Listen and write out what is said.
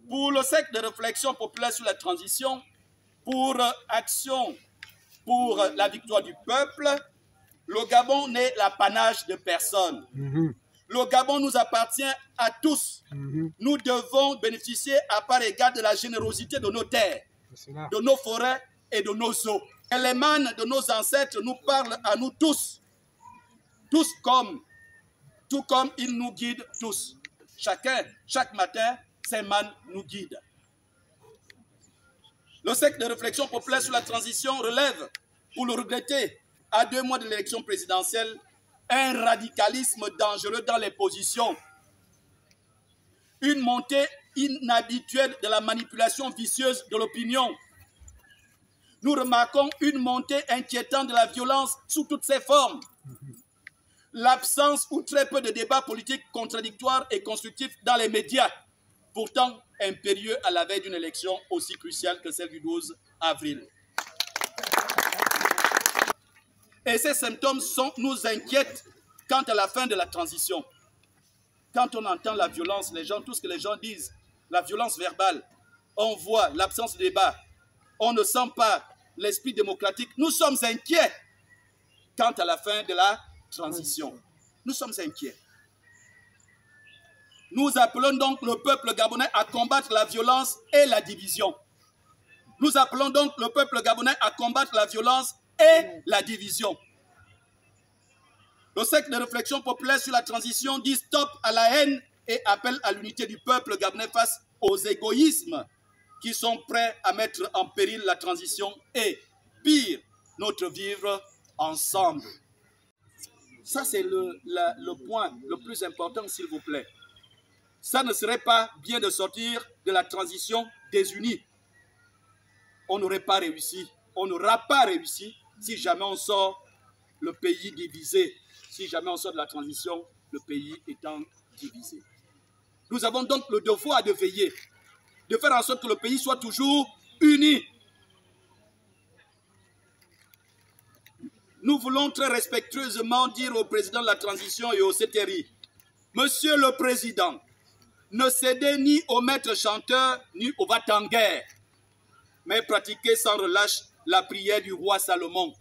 Pour le cercle de réflexion populaire sur la transition, pour Action pour la victoire du peuple, le Gabon n'est l'apanage de personne. Le Gabon nous appartient à tous. Nous devons bénéficier à part égale de la générosité de nos terres, de nos forêts et de nos eaux. Et les mânes de nos ancêtres nous parlent à nous tous. Tout comme ils nous guident tous. Chaque matin, ces mânes nous guident. Le cercle de réflexion populaire sur la transition relève, pour le regretter, à 2 mois de l'élection présidentielle, un radicalisme dangereux dans les positions. Une montée inhabituelle de la manipulation vicieuse de l'opinion. Nous remarquons une montée inquiétante de la violence sous toutes ses formes. L'absence ou très peu de débats politiques contradictoires et constructifs dans les médias, pourtant impérieux à la veille d'une élection aussi cruciale que celle du 12 avril. Et ces symptômes nous inquiètent quant à la fin de la transition. Quand on entend la violence, tout ce que les gens disent, la violence verbale, on voit l'absence de débat, on ne sent pas l'esprit démocratique. Nous sommes inquiets quant à la fin de la transition. Nous sommes inquiets. Nous appelons donc le peuple gabonais à combattre la violence et la division. Nous appelons donc le peuple gabonais à combattre la violence et la division. Le cercle de réflexion populaire sur la transition dit stop à la haine et appelle à l'unité du peuple gabonais face aux égoïsmes qui sont prêts à mettre en péril la transition et, pire, notre vivre ensemble. Ça, c'est le point le plus important, s'il vous plaît. Ça ne serait pas bien de sortir de la transition désunie. On n'aurait pas réussi. On n'aura pas réussi si jamais on sort le pays divisé. Si jamais on sort de la transition, le pays étant divisé. Nous avons donc le devoir de veiller, de faire en sorte que le pays soit toujours uni. Nous voulons très respectueusement dire au président de la transition et au CTRI, Monsieur le Président, ne cédez ni au maître chanteur ni au va-t-en-guerre, mais pratiquez sans relâche la prière du roi Salomon.